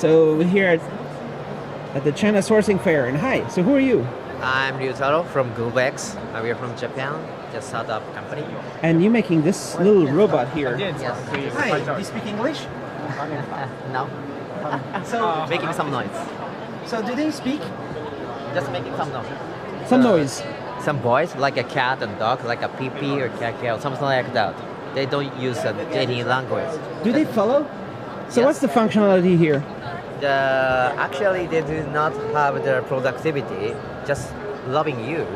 So we're here at the China Sourcing Fair. And hi, so who are you? I'm Ryutaro from Gobex. We are from Japan, the startup company. And you're making this little robot here. Yes. Hi, do you speak English? No. So, Making some noise. so do they speak? Just making some noise. Some noise. Some voice, like a cat and dog, like a pee-pee or cat, something like that. They don't use any language. Do they follow? So Yes. what's the functionality here? Actually, they do not have the productivity, just loving you.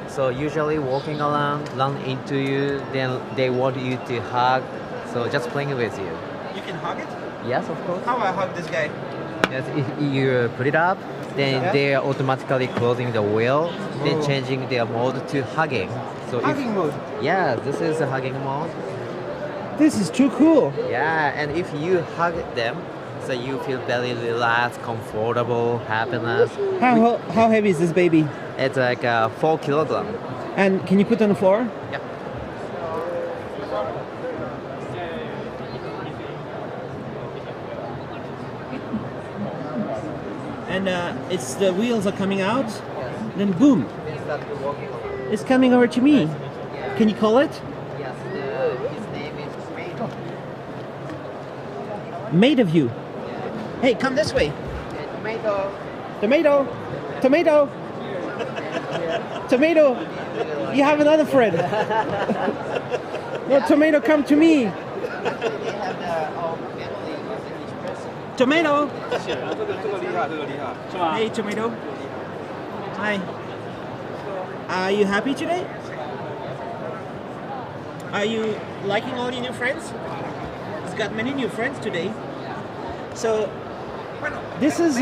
So usually walking around, run into you, then they want you to hug. So just playing with you. You can hug it? Yes, of course. How I hug this guy? Yes, if you put it up, then Yeah. they are automatically closing the wheel, then changing their mode to hugging. So Hugging mode. yeah, this is a hugging mode. This is too cool. Yeah, and if you hug them, so you feel very relaxed, comfortable, happiness. How heavy is this baby? It's like 4 kilograms. And can you put it on the floor? Yep. And it's the wheels are coming out. Then boom, Then start walking around. it's coming over to me. Can you call it? Yes, his name is Tomato. Made of you. Hey, come this way. Tomato. Tomato. Tomato. Tomato. You have another friend. No, Tomato, come to me. They have their own family using each person. Tomato. Hey, Tomato. Hi. Are you happy today? Are you liking all your new friends? It's got many new friends today. So this is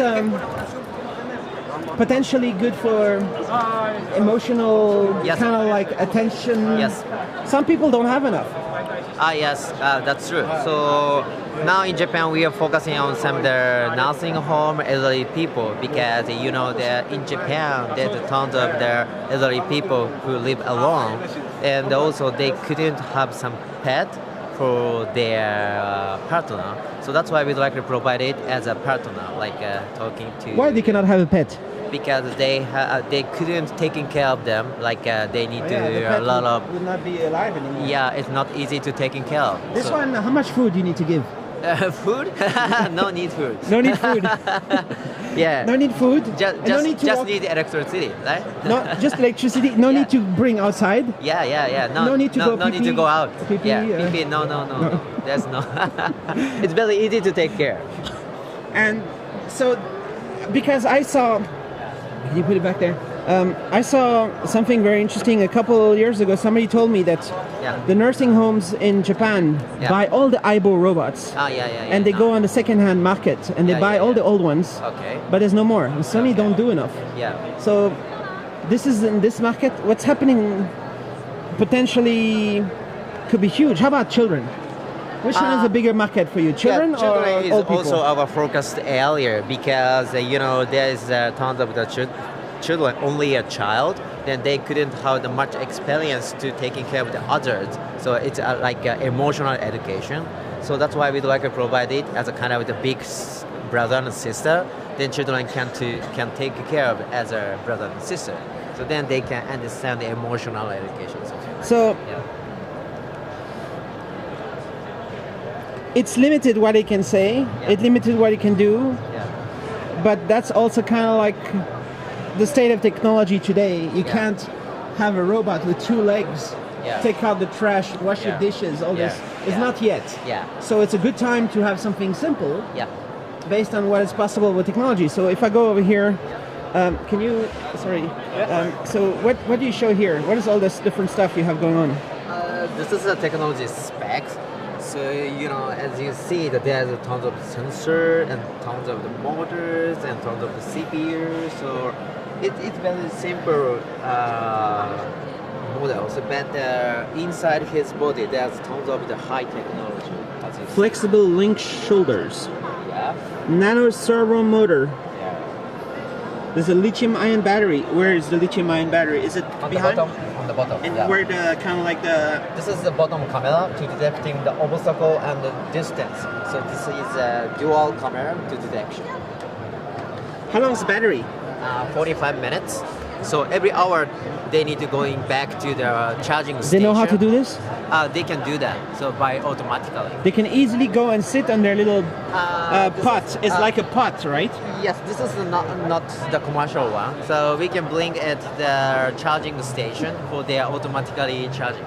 potentially good for emotional Yes. kind of like attention. Yes. Some people don't have enough. Yes, that's true. So now in Japan, we are focusing on some of the nursing home elderly people because you know that in Japan there's tons of the elderly people who live alone, and also they couldn't have some pet for their partner. So that's why we'd like to provide it as a partner, like talking to. Why they cannot have a pet? Because they couldn't taking care of them, like they need to a lot of. would not be alive anymore. Yeah, it's not easy to taking care of. This So- one, how much food do you need to give? Food? No need food. No need food. Yeah. No need food. Just, and no need to walk- need electricity, right? No, just electricity. No Yeah. need to bring outside. Yeah. No need to go no need to pee-pee. go out. Pee-pee, Yeah, pee-pee, no. There's no. It's very easy to take care. And so, because I saw, can you put it back there? I saw something very interesting a couple years ago. Somebody told me that Yeah. the nursing homes in Japan Yeah. buy all the Aibo robots, Yeah. and they go on the second-hand market and they Yeah, buy yeah, all yeah. the old ones. Okay. But there's no more. And Sony don't do enough. Yeah. So this is in this market. What's happening potentially could be huge. How about children? Which one is a bigger market for you, children yeah, children or is old people? also our focused area because you know there is tons of the children, only a child, then they couldn't have the much experience to taking care of the others. So it's like emotional education. So that's why we'd like to provide it as a kind of the big brother and sister. Then children can take care of as a brother and sister. So then they can understand the emotional education. So Yeah. it's limited what it can say. Yeah. It's limited what it can do. Yeah. But that's also kind of like the state of technology today. You can't have a robot with 2 legs, Yeah. take out the trash, wash your Yeah. dishes, all Yeah. this. It's Yeah. not yet. Yeah. So it's a good time to have something simple Yeah. based on what is possible with technology. So if I go over here, can you, sorry, so what do you show here? What is all this different stuff you have going on? This is a technology specs. So you know, as you see, that there's tons of sensor and tons of the motors and tons of the CPUs. So it's very simple models, but inside his body there's tons of the high technology. As you see. Flexible link shoulders, Yeah. nano servo motor, Yeah. There's a lithium-ion battery. Where is the lithium-ion battery? Is it On behind? the bottom. On the bottom. And yeah. where the kind of like the... This is the bottom camera to detecting the obstacle and the distance. So this is a dual camera to detection. How long is the battery? 45 minutes. So every hour they need to going back to the charging station. They know how to do this? They can do that. So by automatically. They can easily go and sit on their little pot. It's like a pot, right? Yes, this is not the commercial one. So we can bring it the charging station for their automatically charging.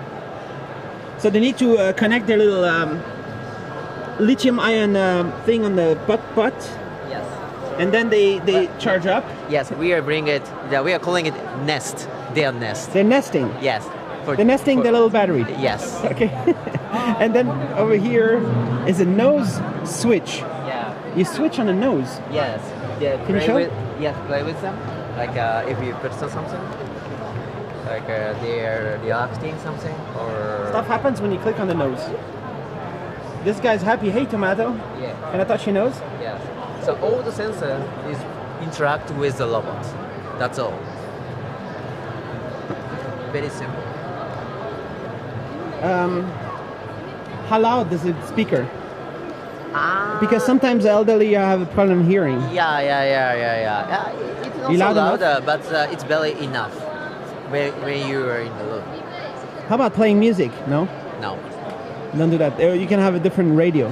So they need to connect their little lithium-ion thing on the pot, Yes. and then they charge up. Yes, we are bringing it. We are calling it nest. Their nest. They're nesting. Yes. They're nesting the little battery. Yes. Okay. And then over here is a nose switch. Yeah. You switch on the nose. Yes. Yeah. Can you show? Play with them. Like if you put something, like they're reacting something or. Stuff happens when you click on the nose. This guy's happy. Hey, tomato. Yeah. Can I touch your nose? Yes. So all the sensor is interact with the robot. That's all. Very simple. How loud is the speaker? Because sometimes the elderly have a problem hearing. Yeah. It's not You so loud enough? louder, but it's barely enough when you are in the room. How about playing music? No? No. Don't do that. You can have a different radio.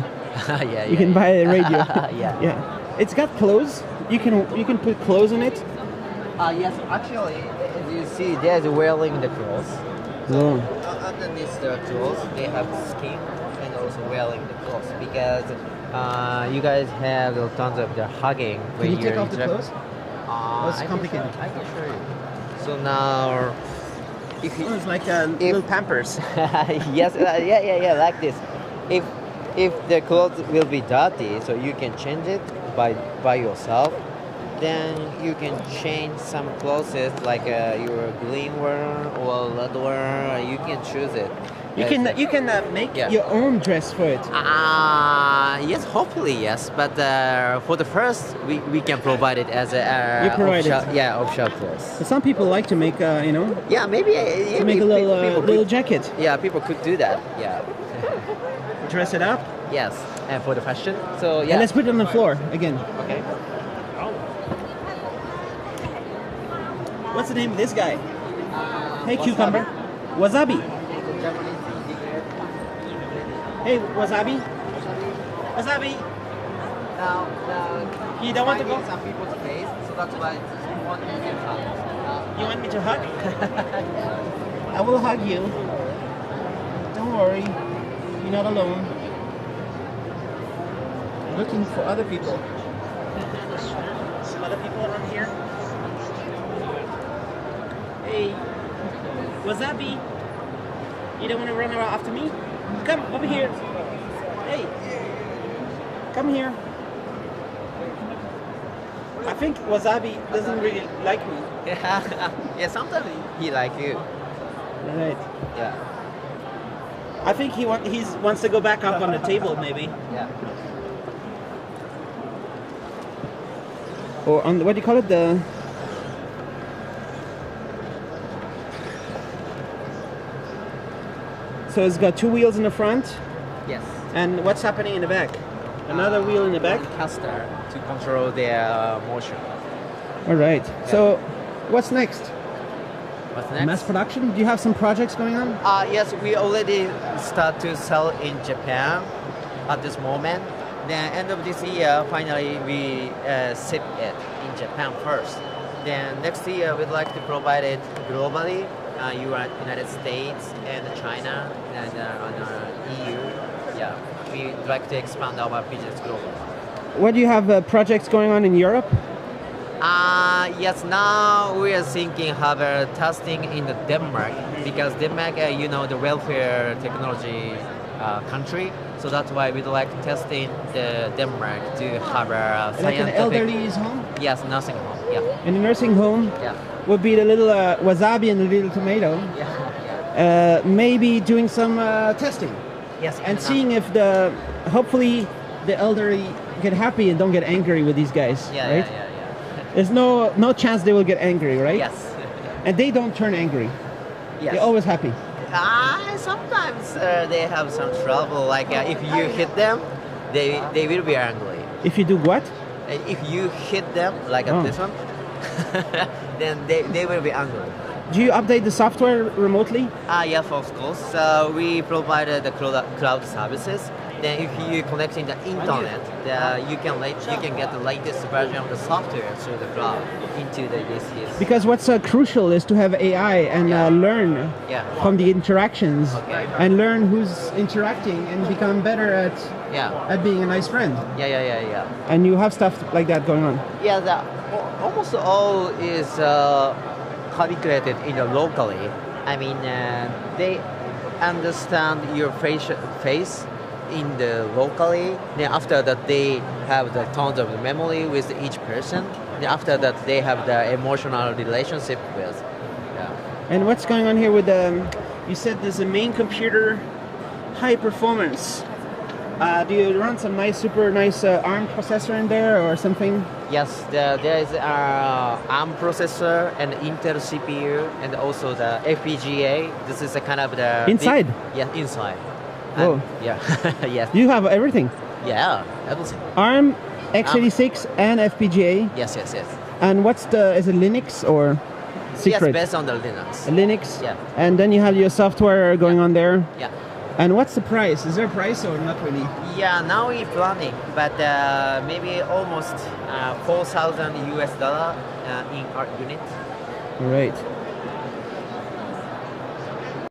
Yeah. You can buy a radio. Yeah. Yeah. It's got clothes. You can put clothes in it. Yes, actually, as you see, there's wearing the clothes. Oh. Underneath the clothes, they have skin and also wearing the clothes because you guys have tons of the hugging. Can you take off the clothes? It's complicated. I can show you. So now, if you, It's like little Pampers. yes, yeah, like this. If the clothes will be dirty, so you can change it by yourself. Then you can change some clothes like your green one or red one. You can choose it. You can make Yeah. your own dress for it. Yes, hopefully yes. But for the first, we can provide it as a You provide it. offshore clothes. But some people like to make Yeah, maybe yeah, to make a little people little could, jacket. Yeah, people could do that. Yeah. Dress it up. Yes, and for the fashion. So yeah. And let's put it on the floor again. Okay. What's the name of this guy? Hey, cucumber. Wasabi. Hey, wasabi. Wasabi. Now, You don't want to go? some people's face, so that's why you want to get hug. You want me to hug? I will hug you. Don't worry. You're not alone. I'm looking for other people. Some other people around here. Hey, wasabi. You don't want to run around after me? Come over here. Hey, come here. I think wasabi doesn't really like me. Yeah, sometimes he like you. Right. Yeah. I think he wants to go back up on the table, maybe. Yeah. Or on the, what do you call it? The so it's got two wheels in the front, Yes. and what's happening in the back? Another wheel in the back. Caster to control their motion. All right. So, what's next? What's next? Mass production? Do you have some projects going on? Yes, we already start to sell in Japan at this moment. Then end of this year, finally we ship it in Japan first. Then next year we'd like to provide it globally, United States and China and EU. Yeah, we'd like to expand our business globally. What do you have projects going on in Europe? Yes, now we are thinking have a testing in the Denmark because Denmark, the welfare technology country. So that's why we'd like to test in the Denmark to have a Like scientific. an elderly's home? Yes, nursing home. Yeah. In a nursing home Yeah. would be the little wasabi and the little tomato. Yeah. Maybe doing some testing Yes. and seeing if hopefully the elderly get happy and don't get angry with these guys, Yeah. right? Yeah. There's no chance they will get angry, right? Yes. And they don't turn angry. Yes. They're always happy. Sometimes they have some trouble. Like if you hit them, they will be angry. If you do what? If you hit them, like this one, then they will be angry. Do you update the software remotely? Yes, of course. So we provided the cloud services. Then if you connect in the internet, you can get the latest version of the software through the cloud into the DCS. Because what's crucial is to have AI and learn from the interactions and learn who's interacting and become better at being a nice friend. Yeah. And you have stuff like that going on. Yeah, almost all is calculated locally. I mean, they understand your face in the locally. Then after that, they have the tons of the memory with each person. Then after that, they have the emotional relationship with. Yeah. And what's going on here with you said there's a main computer, high performance. Do you run some super nice ARM processor in there or something? Yes, there is ARM processor and Intel CPU and also the FPGA. This is a kind of the inside. Inside. Whoa. Yeah. Yes. You have everything. Yeah, everything. ARM, x86, and FPGA. Yes. And is it Linux or secret? Yes, based on the Linux. Linux. Yeah. And then you have your software going on there. Yeah. And what's the price? Is there a price or not really? Yeah, now we're planning, but maybe almost $4,000 in our unit. Right.